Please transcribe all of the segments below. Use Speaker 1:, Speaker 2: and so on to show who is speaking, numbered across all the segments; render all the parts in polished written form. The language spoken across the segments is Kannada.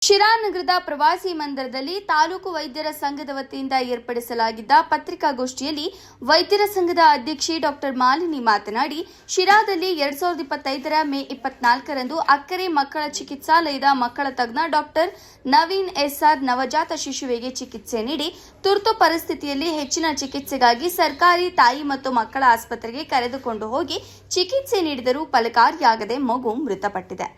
Speaker 1: ಶಿರಾನಗರದ ಪ್ರವಾಸಿ ಮಂದಿರದಲ್ಲಿ ತಾಲೂಕು ವೈದ್ಯರ ಸಂಘದ ವತಿಯಿಂದ ಏರ್ಪಡಿಸಲಾಗಿದ್ದ ಪತ್ರಿಕಾಗೋಷ್ಠಿಯಲ್ಲಿ ವೈದ್ಯರ ಸಂಘದ ಅಧ್ಯಕ್ಷೆ ಡಾಕ್ಟರ್ ಮಾಲಿನಿ ಮಾತನಾಡಿ, ಶಿರಾದಲ್ಲಿ 2025 ಮೇ 24ರಂದು ಅಕ್ಕರೆ ಮಕ್ಕಳ ಚಿಕಿತ್ಸಾಲಯದ ಮಕ್ಕಳ ತಜ್ಞ ಡಾಕ್ಟರ್ ನವೀನ್ ಎಸ್ಆರ್ ನವಜಾತ ಶಿಶುವಿಗೆ ಚಿಕಿತ್ಸೆ ನೀಡಿ ತುರ್ತು ಪರಿಸ್ಥಿತಿಯಲ್ಲಿ ಹೆಚ್ಚಿನ ಚಿಕಿತ್ಸೆಗಾಗಿ ಸರ್ಕಾರಿ ತಾಯಿ ಮತ್ತು ಮಕ್ಕಳ ಆಸ್ಪತ್ರೆಗೆ ಕರೆದುಕೊಂಡು ಹೋಗಿ ಚಿಕಿತ್ಸೆ ನೀಡಿದರೂ ಫಲಕಾರಿಯಾಗದೆ ಮಗು ಮೃತಪಟ್ಟಿದೆ.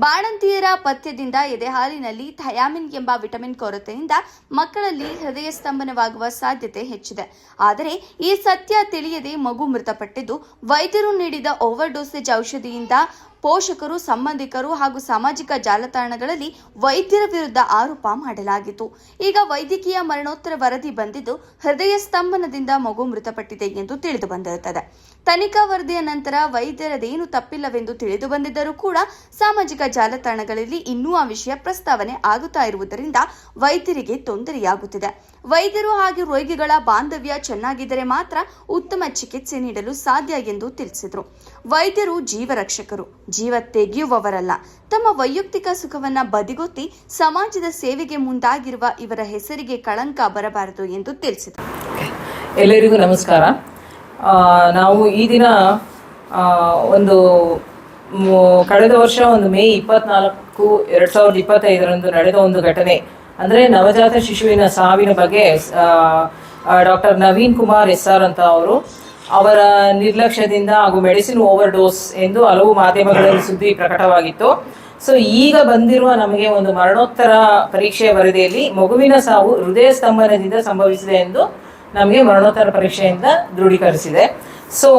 Speaker 1: ಬಾಣಂತಿಯರ ಪಥ್ಯದಿಂದ ಎದೆಹಾಲಿನಲ್ಲಿ ಥಯಾಮಿನ್ ಎಂಬ ವಿಟಮಿನ್ ಕೊರತೆಯಿಂದ ಮಕ್ಕಳಲ್ಲಿ ಹೃದಯ ಸ್ತಂಭನವಾಗುವ ಸಾಧ್ಯತೆ ಹೆಚ್ಚಿದೆ. ಆದರೆ ಈ ಸತ್ಯ ತಿಳಿಯದೆ ಮಗು ಮೃತಪಟ್ಟಿದ್ದು, ವೈದ್ಯರು ನೀಡಿದ ಓವರ್ ಡೋಸೇಜ್ ಔಷಧಿಯಿಂದ ಪೋಷಕರು, ಸಂಬಂಧಿಕರು ಹಾಗೂ ಸಾಮಾಜಿಕ ಜಾಲತಾಣಗಳಲ್ಲಿ ವೈದ್ಯರ ವಿರುದ್ಧ ಆರೋಪ ಮಾಡಲಾಗಿತ್ತು. ಈಗ ವೈದ್ಯಕೀಯ ಮರಣೋತ್ತರ ವರದಿ ಬಂದಿದ್ದು, ಹೃದಯ ಸ್ತಂಭನದಿಂದ ಮಗು ಮೃತಪಟ್ಟಿದೆ ಎಂದು ತಿಳಿದು ಬಂದಿರುತ್ತದೆ. ತನಿಖಾ ವರದಿಯ ನಂತರ ವೈದ್ಯರದೇನು ತಪ್ಪಿಲ್ಲವೆಂದು ತಿಳಿದು ಬಂದಿದ್ದರೂ ಕೂಡ ಸಾಮಾಜಿಕ ಜಾಲತಾಣಗಳಲ್ಲಿ ಇನ್ನೂ ಆ ವಿಷಯ ಪ್ರಸ್ತಾವನೆ ಆಗುತ್ತಾ ಇರುವುದರಿಂದ ವೈದ್ಯರಿಗೆ ತೊಂದರೆಯಾಗುತ್ತಿದೆ. ವೈದ್ಯರು ಹಾಗೂ ರೋಗಿಗಳ ಬಾಂಧವ್ಯ ಚೆನ್ನಾಗಿದ್ದರೆ ಮಾತ್ರ ಉತ್ತಮ ಚಿಕಿತ್ಸೆ ನೀಡಲು ಸಾಧ್ಯ ಎಂದು ತಿಳಿಸಿದರು. ವೈದ್ಯರು ಜೀವರಕ್ಷಕರು, ಜೀವ ತೆಗೆಯುವವರಲ್ಲ. ತಮ್ಮ ವೈಯಕ್ತಿಕ ಸುಖವನ್ನ ಬದಿಗೊತ್ತಿ ಸಮಾಜದ ಸೇವೆಗೆ ಮುಂದಾಗಿರುವ ಇವರ ಹೆಸರಿಗೆ ಕಳಂಕ ಬರಬಾರದು ಎಂದು ತಿಳಿಸಿದರು.
Speaker 2: ಎಲ್ಲರಿಗೂ ನಮಸ್ಕಾರ. ನಾವು ಈ ದಿನ ಕಳೆದ ವರ್ಷ ಮೇ 24, 2025ರಂದು ನಡೆದ ಒಂದು ಘಟನೆ ಅಂದರೆ ನವಜಾತ ಶಿಶುವಿನ ಸಾವಿನ ಬಗ್ಗೆ ಡಾಕ್ಟರ್ ನವೀನ್ ಕುಮಾರ್ ಎಸ್ಆರ್ ಅಂತ ಅವರ ನಿರ್ಲಕ್ಷ್ಯದಿಂದ ಹಾಗೂ ಮೆಡಿಸಿನ್ ಓವರ್ ಡೋಸ್ ಎಂದು ಹಲವು ಮಾಧ್ಯಮಗಳಲ್ಲಿ ಸುದ್ದಿ ಪ್ರಕಟವಾಗಿತ್ತು. ಸೊ ಈಗ ಬಂದಿರುವ ನಮಗೆ ಒಂದು ಮರಣೋತ್ತರ ಪರೀಕ್ಷೆಯ ವರದಿಯಲ್ಲಿ ಮಗುವಿನ ಸಾವು ಹೃದಯ ಸ್ತಂಭನದಿಂದ ಸಂಭವಿಸಿದೆ ಎಂದು ನಮಗೆ ಮರಣೋತ್ತರ ಪರೀಕ್ಷೆಯಿಂದ ದೃಢೀಕರಿಸಿದೆ. ಸೊ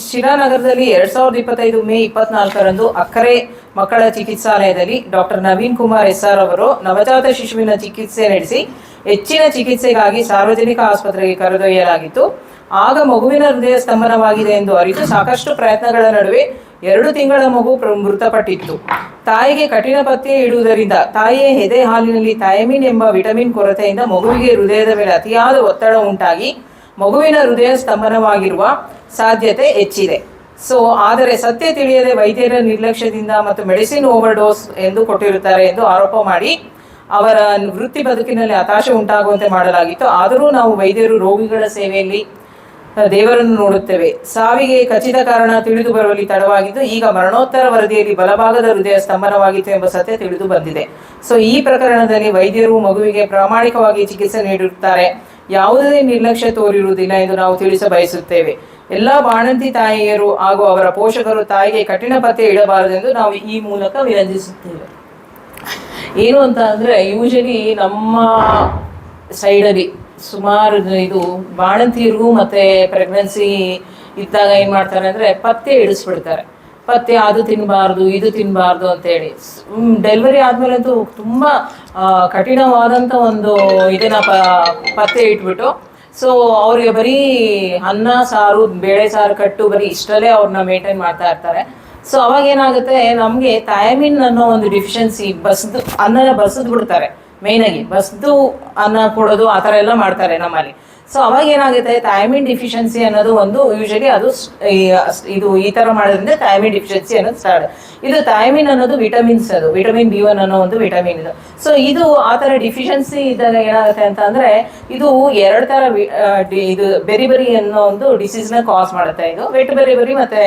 Speaker 2: ಶಿರಾನಗರದಲ್ಲಿ 2025 ಮೇ 24ರಂದು ಅಕ್ಕರೆ ಮಕ್ಕಳ ಚಿಕಿತ್ಸಾಲಯದಲ್ಲಿ ಡಾಕ್ಟರ್ ನವೀನ್ ಕುಮಾರ್ ಎಸ್ಆರ್ ಅವರು ನವಜಾತ ಶಿಶುವಿನ ಚಿಕಿತ್ಸೆ ನಡೆಸಿ ಹೆಚ್ಚಿನ ಚಿಕಿತ್ಸೆಗಾಗಿ ಸಾರ್ವಜನಿಕ ಆಸ್ಪತ್ರೆಗೆ ಕರೆದೊಯ್ಯಲಾಗಿತ್ತು. ಆಗ ಮಗುವಿನ ಹೃದಯ ಸ್ತಂಭನವಾಗಿದೆ ಎಂದು ಅರಿತು ಸಾಕಷ್ಟು ಪ್ರಯತ್ನಗಳ ನಡುವೆ 2 ತಿಂಗಳ ಮಗು ಮೃತಪಟ್ಟಿತ್ತು. ತಾಯಿಗೆ ಕಠಿಣ ಪಥ್ಯ ಇಡುವುದರಿಂದ ತಾಯಿಯ ಎದೆ ಹಾಲಿನಲ್ಲಿ ಥಯಾಮಿನ್ ಎಂಬ ವಿಟಮಿನ್ ಕೊರತೆಯಿಂದ ಮಗುವಿಗೆ ಹೃದಯದ ಮೇಲೆ ಅತಿಯಾದ ಒತ್ತಡ ಉಂಟಾಗಿ ಮಗುವಿನ ಹೃದಯ ಸ್ತಂಭನವಾಗಿರುವ ಸಾಧ್ಯತೆ ಹೆಚ್ಚಿದೆ. ಸೊ ಆದರೆ ಸತ್ಯ ತಿಳಿಯದೆ ವೈದ್ಯರ ನಿರ್ಲಕ್ಷ್ಯದಿಂದ ಮತ್ತು ಮೆಡಿಸಿನ್ ಓವರ್ ಡೋಸ್ ಎಂದು ಕೊಟ್ಟಿರುತ್ತಾರೆ ಎಂದು ಆರೋಪ ಮಾಡಿ ಅವರ ವೃತ್ತಿ ಬದುಕಿನಲ್ಲಿ ಹತಾಶೆ ಉಂಟಾಗುವಂತೆ ಮಾಡಲಾಗಿತ್ತು. ಆದರೂ ನಾವು ವೈದ್ಯರು ರೋಗಿಗಳ ಸೇವೆಯಲ್ಲಿ ದೇವರನ್ನು ನೋಡುತ್ತೇವೆ. ಸಾವಿಗೆ ಖಚಿತ ಕಾರಣ ತಿಳಿದು ಬರುವಲ್ಲಿ ತಡವಾಗಿದ್ದು, ಈಗ ಮರಣೋತ್ತರ ವರದಿಯಲ್ಲಿ ಬಲಭಾಗದ ಹೃದಯ ಸ್ತಂಭನವಾಗಿತ್ತು ಎಂಬ ಸತ್ಯ ತಿಳಿದು ಬಂದಿದೆ. ಸೊ ಈ ಪ್ರಕರಣದಲ್ಲಿ ವೈದ್ಯರು ಮಗುವಿಗೆ ಪ್ರಾಮಾಣಿಕವಾಗಿ ಚಿಕಿತ್ಸೆ ನೀಡಿರುತ್ತಾರೆ, ಯಾವುದೇ ನಿರ್ಲಕ್ಷ್ಯ ತೋರಿರುವುದಿಲ್ಲ ಎಂದು ನಾವು ತಿಳಿಸ ಬಯಸುತ್ತೇವೆ. ಎಲ್ಲ ಬಾಣಂತಿ ತಾಯಿಯರು ಹಾಗೂ ಅವರ ಪೋಷಕರು ತಾಯಿಗೆ ಕಠಿಣ ಪಥ್ಯ ಇಡಬಾರದೆಂದು ನಾವು ಈ ಮೂಲಕ ವಿನಂತಿಸುತ್ತೇವೆ. ಏನು ಅಂತ ಅಂದರೆ, ಯೂಶಲಿ ನಮ್ಮ ಸೈಡಲ್ಲಿ ಸುಮಾರು ಇದು ಬಾಣಂತಿಯರಿಗೂ ಮತ್ತು ಪ್ರೆಗ್ನೆನ್ಸಿ ಇದ್ದಾಗ ಏನು ಮಾಡ್ತಾರೆ ಅಂದರೆ ಪಥ್ಯ ಇಡಿಸ್ಬಿಡ್ತಾರೆ. ಪಥ್ಯ ಅದು ತಿನ್ನಬಾರ್ದು, ಇದು ತಿನ್ನಬಾರ್ದು ಅಂತೇಳಿ. ಡೆಲಿವರಿ ಆದಮೇಲಂತೂ ತುಂಬ ಕಠಿಣವಾದಂಥ ಒಂದು ಇದನ್ನು ಪಥ್ಯ ಇಟ್ಬಿಟ್ಟು ಸೊ ಅವ್ರಿಗೆ ಬರೀ ಅನ್ನ ಸಾರು, ಬೇಳೆ ಸಾರು ಕಟ್ಟು ಬರೀ ಇಷ್ಟರಲ್ಲೇ ಅವ್ರನ್ನ ಮೇಂಟೈನ್ ಮಾಡ್ತಾ ಇರ್ತಾರೆ. ಸೊ ಅವಾಗ ಏನಾಗುತ್ತೆ, ನಮಗೆ ಥಯಾಮಿನ್ ಅನ್ನೋ ಒಂದು ಡಿಫಿಷಿಯನ್ಸಿ ಅನ್ನನ ಬಸಿದು ಬಿಡ್ತಾರೆ. ಮೇಯ್ನಾಗಿ ಬಸ್ದು ಅನ್ನ ಕೊಡೋದು ಆ ಥರ ಎಲ್ಲ ಮಾಡ್ತಾರೆ ನಮ್ಮಲ್ಲಿ. ಸೊ ಅವಾಗ ಏನಾಗುತ್ತೆ, ಥಯಾಮಿನ್ ಡಿಫಿಷಿಯನ್ಸಿ ಅನ್ನೋದು ಒಂದು ಯೂಶಲಿ ಅದು ಇದು ಈ ಥರ ಮಾಡೋದ್ರಿಂದ ಥಯಾಮಿನ್ ಡಿಫಿಷಿಯನ್ಸಿ ಅನ್ನೋದು ಸ್ಟಾರ್ಟ್. ಇದು ಥಯಾಮಿನ್ ಅನ್ನೋದು ವಿಟಮಿನ್ಸ್, ಅದು ವಿಟಮಿನ್ B1 ಅನ್ನೋ ಒಂದು ವಿಟಮಿನ್ ಇದು. ಸೊ ಇದು ಆ ಥರ ಡಿಫಿಷಿಯನ್ಸಿ ಇದ್ದಾಗ ಏನಾಗುತ್ತೆ ಅಂತ ಅಂದರೆ, ಇದು 2 ಥರ ಇದು ಬೆರಿಬರಿ ಅನ್ನೋ ಒಂದು ಡಿಸೀಸ್ನ ಕಾಸ್ ಮಾಡುತ್ತೆ. ಇದು ವೆಟ್ ಬೆರಿಬರಿ ಮತ್ತು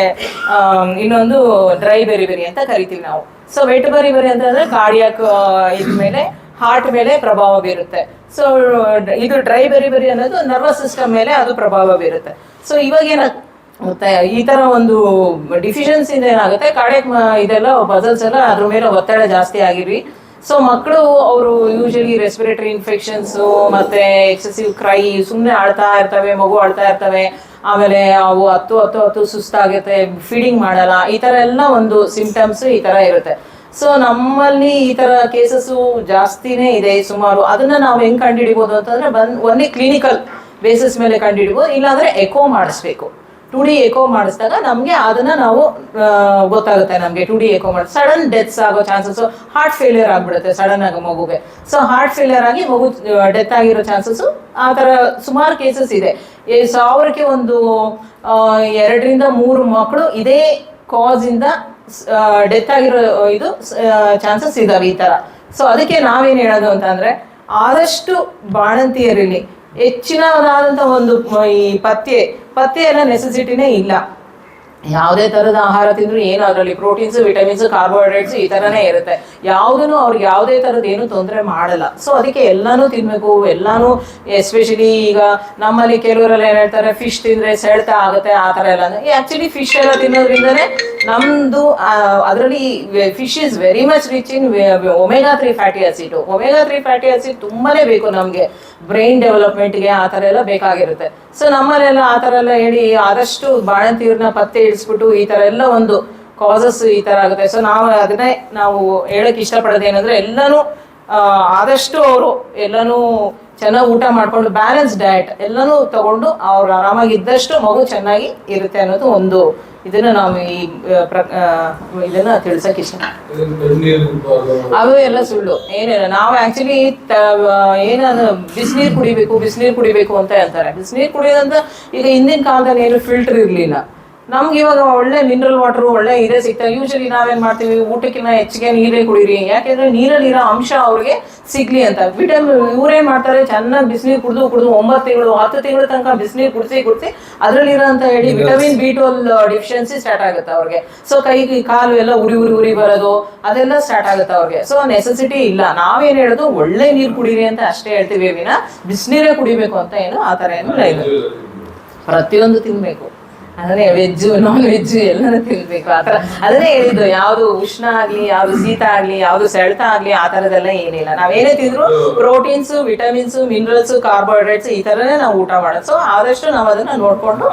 Speaker 2: ಇನ್ನೊಂದು ಡ್ರೈ ಬೆರಿಬರಿ ಅಂತ ಕರಿತೀವಿ ನಾವು. ಸೊ ವೆಟ್ ಬೆರಿಬರಿ ಅಂತಂದರೆ ಕಾರ್ಡಿಯಾಕ್ ಇದ ಮೇಲೆ, ಹಾರ್ಟ್ ಮೇಲೆ ಪ್ರಭಾವ ಬೀರುತ್ತೆ. ಸೊ ಇದು ಡ್ರೈ ಬೆರಿಬರಿ ಅನ್ನೋದು ನರ್ವಸ್ ಸಿಸ್ಟಮ್ ಮೇಲೆ ಅದು ಪ್ರಭಾವ ಬೀರುತ್ತೆ. ಸೊ ಇವಾಗ ಏನಾಗುತ್ತೆ, ಈ ಥರ ಒಂದು ಡಿಫಿಷಿಯನ್ಸಿಂದ ಏನಾಗುತ್ತೆ, ಕಾರ್ಡಿಯಾಕ್ ಇದೆಲ್ಲ ಮಸಲ್ಸ್ ಎಲ್ಲ ಅದ್ರ ಮೇಲೆ ಒತ್ತಡ ಜಾಸ್ತಿ ಆಗಿರಿ. ಸೊ ಮಕ್ಕಳು ಅವರು ಯೂಶಲಿ ರೆಸ್ಪಿರೇಟರಿ ಇನ್ಫೆಕ್ಷನ್ಸು ಮತ್ತು ಎಕ್ಸೆಸಿವ್ ಕ್ರೈ, ಸುಮ್ಮನೆ ಆಡ್ತಾ ಇರ್ತವೆ, ಮಗು ಆಡ್ತಾ ಇರ್ತವೆ. ಆಮೇಲೆ ಅವು ಹತ್ತು ಸುಸ್ತಾಗುತ್ತೆ, ಫೀಡಿಂಗ್ ಮಾಡಲ್ಲ, ಈ ಥರ ಎಲ್ಲ ಒಂದು ಸಿಂಪ್ಟಮ್ಸ್ ಈ ಥರ ಇರುತ್ತೆ. ಸೊ ನಮ್ಮಲ್ಲಿ ಈ ಥರ ಕೇಸಸ್ಸು ಜಾಸ್ತಿನೇ ಇದೆ ಸುಮಾರು. ಅದನ್ನು ನಾವು ಹೆಂಗೆ ಕಂಡುಹಿಡಿಬೋದು ಅಂತಂದರೆ, ಒಂದೇ ಕ್ಲಿನಿಕಲ್ ಬೇಸಿಸ್ ಮೇಲೆ ಕಂಡುಹಿಡಿಬೋದು, ಇಲ್ಲಾಂದರೆ ಎಕೋ ಮಾಡಿಸ್ಬೇಕು. 2D ಎಕೋ ಮಾಡಿಸಿದಾಗ ನಮಗೆ ಅದನ್ನು ನಾವು ಗೊತ್ತಾಗುತ್ತೆ. ನಮಗೆ 2D ಎಕೋ ಮಾಡಿ ಸಡನ್ ಡೆತ್ಸ್ ಆಗೋ ಚಾನ್ಸಸ್ಸು, ಹಾರ್ಟ್ ಫೇಲಿಯರ್ ಆಗಿಬಿಡುತ್ತೆ ಸಡನ್ ಆಗಿ ಮಗುಗೆ. ಸೊ ಹಾರ್ಟ್ ಫೇಲಿಯರ್ ಆಗಿ ಮಗು ಡೆತ್ ಆಗಿರೋ ಚಾನ್ಸಸ್ಸು ಆ ಥರ ಸುಮಾರು ಕೇಸಸ್ ಇದೆ. 1000ಕ್ಕೆ 2 ರಿಂದ 3 ಮಕ್ಕಳು ಇದೇ ಕಾಸಿಂದ ಡೆತ್ ಆಗಿರೋ ಇದು ಚಾನ್ಸಸ್ ಇದಾವೆ ಈ ತರ ಸೊ ಅದಕ್ಕೆ ನಾವೇನು ಹೇಳೋದು ಅಂತಂದರೆ ಆದಷ್ಟು ಬಾಣಂತಿಯರಲ್ಲಿ ಹೆಚ್ಚಿನದಾದಂಥ ಒಂದು ಈ ಪಥ್ಯ ಎಲ್ಲ ನೆಸೆಸಿಟಿನೇ ಇಲ್ಲ. ಯಾವುದೇ ಥರದ ಆಹಾರ ತಿಂದರೂ ಏನು ಅದರಲ್ಲಿ ಪ್ರೋಟೀನ್ಸ್, ವಿಟಮಿನ್ಸ್, ಕಾರ್ಬೋಹೈಡ್ರೇಟ್ಸ್ ಈ ಥರನೇ ಇರುತ್ತೆ. ಯಾವುದೂ ಅವ್ರಿಗೆ ಯಾವುದೇ ಥರದ್ದು ಏನು ತೊಂದರೆ ಮಾಡಲ್ಲ. ಸೊ ಅದಕ್ಕೆ ಎಲ್ಲನೂ ತಿನ್ನಬೇಕು. ಎಲ್ಲನೂ ಎಸ್ಪೆಷಲಿ ಈಗ ನಮ್ಮಲ್ಲಿ ಕೆಲವರೆಲ್ಲ ಏನು ಹೇಳ್ತಾರೆ, ಫಿಶ್ ತಿಂದರೆ ಸೆಳೆತ ಆಗುತ್ತೆ ಆ ಥರ ಎಲ್ಲ. ಆ್ಯಕ್ಚುಲಿ ಫಿಶ್ ಎಲ್ಲ ತಿನ್ನೋದ್ರಿಂದನೇ ನಮ್ಮದು ಅದರಲ್ಲಿ fish is very much rich in omega 3 fatty acid. Omega 3 fatty acid ತುಂಬಾನೇ ಬೇಕು ನಮಗೆ ಬ್ರೈನ್ ಡೆವಲಪ್ಮೆಂಟ್ಗೆ, ಆ ಥರ ಎಲ್ಲ ಬೇಕಾಗಿರುತ್ತೆ. ಸೊ ನಮ್ಮಲ್ಲೆಲ್ಲ ಆ ಥರ ಎಲ್ಲ ಹೇಳಿ ಆದಷ್ಟು ಬಾಣಂತಿಯವ್ರನ್ನ ಪತ್ತೆ ಇಡಿಸ್ಬಿಟ್ಟು ಈ ಥರ ಎಲ್ಲ ಒಂದು ಕಾಸಸ್ ಈ ಥರ ಆಗುತ್ತೆ. ಸೊ ಅದನ್ನೇ ನಾವು ಹೇಳಕ್ಕೆ ಇಷ್ಟಪಡೋದು ಏನಂದರೆ ಎಲ್ಲನೂ ಆದಷ್ಟು ಅವರು ಎಲ್ಲನೂ ಚೆನ್ನಾಗಿ ಊಟ ಮಾಡಿಕೊಂಡು ಬ್ಯಾಲೆನ್ಸ್ ಡಯಟ್ ಎಲ್ಲನೂ ತಗೊಂಡು ಅವ್ರು ಆರಾಮಾಗಿದ್ದಷ್ಟು ಮಗು ಚೆನ್ನಾಗಿ ಇರುತ್ತೆ ಅನ್ನೋದು ಒಂದು ಇದನ್ನ ನಾವು ಇದನ್ನ ತಿಳ್ಸಕ್ ಇಷ್ಟ. ಅದು ಎಲ್ಲ ಸುಳ್ಳು, ಏನಿಲ್ಲ. ನಾವು ಆಕ್ಚುಲಿ ಏನಾದ್ರು ಬಿಸಿನೀರು ಕುಡಿಬೇಕು ಅಂತ ಹೇಳ್ತಾರೆ. ಬಿಸಿನೀರು ಕುಡಿಯೋದಂತ ಈಗ ಹಿಂದಿನ ಕಾಲದಲ್ಲಿ ಏನು ಫಿಲ್ಟರ್ ಇರಲಿಲ್ಲ. ನಮ್ಗೆ ಇವಾಗ ಒಳ್ಳೆ ಮಿನರಲ್ ವಾಟರ್ ಒಳ್ಳೆ ಇದೇ ಸಿಗ್ತವೆ. ಯೂಶಲಿ ನಾವೇನ್ ಮಾಡ್ತೀವಿ, ಊಟಕ್ಕಿಂತ ಹೆಚ್ಚಿಗೆ ನೀರೇ ಕುಡೀರಿ, ಯಾಕೆಂದ್ರೆ ನೀರಲ್ಲಿರೋ ಅಂಶ ಅವ್ರಿಗೆ ಸಿಗ್ಲಿ ಅಂತ. ಇವ್ರೇನ್ ಮಾಡ್ತಾರೆ, ಚೆನ್ನಾಗಿ ಬಿಸಿನೀರು ಕುಡಿದು 9 ತಿಂಗಳು 10 ತಿಂಗಳ ತನಕ ಬಿಸಿನೀರು ಕುಡಿಸಿ ಅದ್ರಲ್ಲಿರೋ ಅಂತ ಹೇಳಿ ವಿಟಮಿನ್ B12 ಡಿಫಿಷಿಯನ್ಸಿ ಸ್ಟಾರ್ಟ್ ಆಗುತ್ತೆ ಅವ್ರಿಗೆ. ಸೊ ಕಾಲು ಎಲ್ಲ ಉರಿ ಬರೋದು ಅದೆಲ್ಲ ಸ್ಟಾರ್ಟ್ ಆಗುತ್ತೆ ಅವ್ರಿಗೆ. ಸೊ ನೆಸೆಸಿಟಿ ಇಲ್ಲ. ನಾವೇನ್ ಹೇಳೋದು ಒಳ್ಳೆ ನೀರು ಕುಡೀರಿ ಅಂತ ಅಷ್ಟೇ ಹೇಳ್ತೀವಿ ವಿನ ಬಿಸಿನೀರೇ ಕುಡಿಬೇಕು ಅಂತ ಏನು ಆ ಥರ ಏನು ಇಲ್ಲ. ಪ್ರತಿಯೊಂದು ತಿನ್ಬೇಕು, ಅದನ್ನೇ ವೆಜ್ಜು ನಾನ್ ವೆಜ್ಜು ಎಲ್ಲನೂ ತಿನ್ಬೇಕು ಆ ಥರ. ಅದನ್ನೇ ಹೇಳಿದ್ದು, ಯಾವುದು ಉಷ್ಣ ಆಗಲಿ, ಯಾವುದು ಶೀತ ಆಗಲಿ, ಯಾವುದು ಸೆಳೆತ ಆಗಲಿ ಆ ಥರದ್ದೆಲ್ಲ ಏನಿಲ್ಲ. ನಾವೇನೇ ತಿಂದ್ರು ಪ್ರೋಟೀನ್ಸ್, ವಿಟಮಿನ್ಸ್, ಮಿನರಲ್ಸ್, ಕಾರ್ಬೋಹೈಡ್ರೇಟ್ಸ್ ಈ ಥರನೇ ನಾವು ಊಟ ಮಾಡೋದು. ಸೊ ಆದಷ್ಟು ನಾವು ಅದನ್ನು ನೋಡಿಕೊಂಡು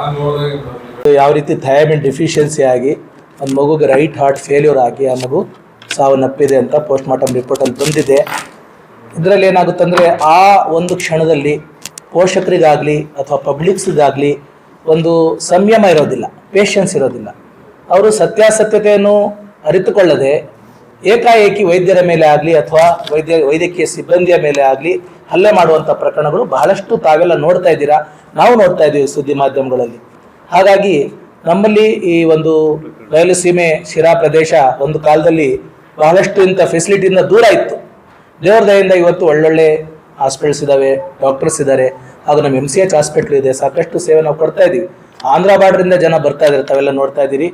Speaker 3: ಯಾವ ರೀತಿ ಥಯಾಮಿನ್ ಡಿಫಿಷಿಯನ್ಸಿ ಆಗಿ ಒಂದು ಮಗುಗೆ ರೈಟ್ ಹಾರ್ಟ್ ಫೇಲ್ಯೂರ್ ಆಗಿ ಆ ಮಗು ಸಾವನ್ನಪ್ಪಿದೆ ಅಂತ ಪೋಸ್ಟ್ ಮಾರ್ಟಮ್ ರಿಪೋರ್ಟಲ್ಲಿ ಬಂದಿದೆ. ಇದರಲ್ಲಿ ಏನಾಗುತ್ತಂದರೆ ಆ ಒಂದು ಕ್ಷಣದಲ್ಲಿ ಪೋಷಕರಿಗಾಗಲಿ ಅಥವಾ ಪಬ್ಲಿಕ್ಸ್ಗಾಗಲಿ ಒಂದು ಸಂಯಮ ಇರೋದಿಲ್ಲ, ಪೇಷನ್ಸ್ ಇರೋದಿಲ್ಲ. ಅವರು ಸತ್ಯಾಸತ್ಯತೆಯನ್ನು ಅರಿತುಕೊಳ್ಳದೆ ಏಕಾಏಕಿ ವೈದ್ಯರ ಮೇಲೆ ಆಗಲಿ ಅಥವಾ ವೈದ್ಯಕೀಯ ಸಿಬ್ಬಂದಿಯ ಮೇಲೆ ಆಗಲಿ ಹಲ್ಲೆ ಮಾಡುವಂಥ ಪ್ರಕರಣಗಳು ಬಹಳಷ್ಟು ತಾವೆಲ್ಲ ನೋಡ್ತಾ ಇದ್ದೀರಾ, ನಾವು ನೋಡ್ತಾ ಇದ್ದೀವಿ ಸುದ್ದಿ ಮಾಧ್ಯಮಗಳಲ್ಲಿ. ಹಾಗಾಗಿ ನಮ್ಮಲ್ಲಿ ಈ ಒಂದು ಬಯಲುಸೀಮೆ ಶಿರಾ ಪ್ರದೇಶ ಒಂದು ಕಾಲದಲ್ಲಿ ಬಹಳಷ್ಟು ಇಂಥ ಫೆಸಿಲಿಟಿಯಿಂದ ದೂರ ಇತ್ತು. ದೇವ್ರ ದಯೆಯಿಂದ ಇವತ್ತು ಒಳ್ಳೊಳ್ಳೆ ಹಾಸ್ಪಿಟಲ್ಸ್ ಇದ್ದಾವೆ, ಡಾಕ್ಟರ್ಸ್ ಇದ್ದಾರೆ, ಹಾಗೂ ನಮ್ಮ MCH ಹಾಸ್ಪಿಟ್ಲ್ ಇದೆ. ಸಾಕಷ್ಟು ಸೇವೆ ನಾವು ಕೊಡ್ತಾ ಇದ್ದೀವಿ. ಆಂಧ್ರ ಬಾರ್ಡ್ರಿಂದ ಜನ ಬರ್ತಾ ಇದ್ದಾರೆ, ತಾವೆಲ್ಲ ನೋಡ್ತಾ ಇದ್ದೀರಿ.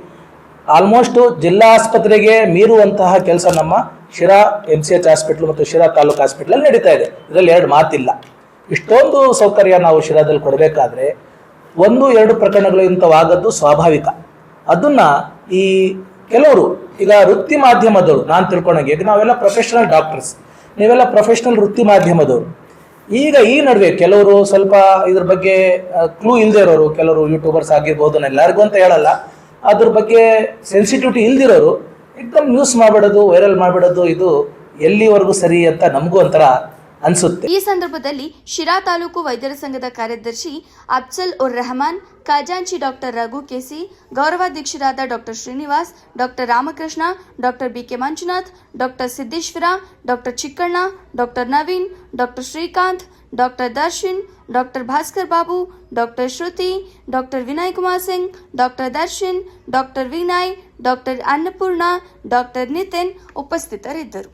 Speaker 3: ಆಲ್ಮೋಸ್ಟು ಜಿಲ್ಲಾ ಆಸ್ಪತ್ರೆಗೆ ಮೀರುವಂತಹ ಕೆಲಸ ನಮ್ಮ ಶಿರಾ MCH ಹಾಸ್ಪಿಟ್ಲ್ ಮತ್ತು ಶಿರಾ ತಾಲೂಕು ಹಾಸ್ಪಿಟ್ಲಲ್ಲಿ ನಡೀತಾ ಇದೆ. ಇದರಲ್ಲಿ 2 ಮಾತಿಲ್ಲ. ಇಷ್ಟೊಂದು ಸೌಕರ್ಯ ನಾವು ಶಿರಾದಲ್ಲಿ ಕೊಡಬೇಕಾದ್ರೆ 1-2 ಪ್ರಕರಣಗಳು ಇಂಥವಾಗದ್ದು ಸ್ವಾಭಾವಿಕ. ಅದನ್ನು ಈ ಕೆಲವರು ಈಗ ವೃತ್ತಿ ಮಾಧ್ಯಮದವರು, ನಾನು ತಿಳ್ಕೊಂಡಂಗೆ ಈಗ ನಾವೆಲ್ಲ ಪ್ರೊಫೆಷನಲ್ ಡಾಕ್ಟರ್ಸ್, ನೀವೆಲ್ಲ ಪ್ರೊಫೆಷನಲ್ ವೃತ್ತಿ ಮಾಧ್ಯಮದವರು. ಈಗ ಈ ನಡುವೆ ಕೆಲವರು ಸ್ವಲ್ಪ ಇದ್ರ ಬಗ್ಗೆ ಕ್ಲೂ ಇಲ್ಲದೆ ಇರೋರು, ಕೆಲವರು ಯೂಟ್ಯೂಬರ್ಸ್ ಆಗಿರ್ಬೋದು, ನಾನು ಎಲ್ಲರಿಗೂ ಅಂತ ಹೇಳಲ್ಲ, ಅದ್ರ ಬಗ್ಗೆ ಸೆನ್ಸಿಟಿವಿಟಿ ಇಲ್ದಿರೋರು ಏಕದಮ್ ನ್ಯೂಸ್ ಮಾಡಿಬಿಡೋದು, ವೈರಲ್ ಮಾಡಿಬಿಡೋದು, ಇದು ಎಲ್ಲಿವರೆಗೂ ಸರಿ ಅಂತ ನಮಗೂ ಒಂಥರ ಅನ್ಸುತ್ತೆ.
Speaker 1: ಈ ಸಂದರ್ಭದಲ್ಲಿ ಶಿರಾ ತಾಲೂಕು ವೈದ್ಯರ ಸಂಘದ ಕಾರ್ಯದರ್ಶಿ ಅಫ್ಜಲ್ ಉರ್ ರೆಹಮಾನ್, ಖಜಾಂಚಿ ಡಾಕ್ಟರ್ ರಘು ಕೆಸಿ, ಗೌರವಾಧ್ಯಕ್ಷರಾದ doctor Srinivas, doctor Ramakrishna, doctor BK Manjunath, doctor Siddeshwara, doctor Chikkanna, doctor Naveen, doctor Srikanth, doctor Darshan, doctor Bhaskar Babu, doctor Shruti, doctor Vinay Kumar Singh, doctor Darshan, doctor Vinay, doctor Annapurna, doctor Nitin ಉಪಸ್ಥಿತರಿದ್ದರು.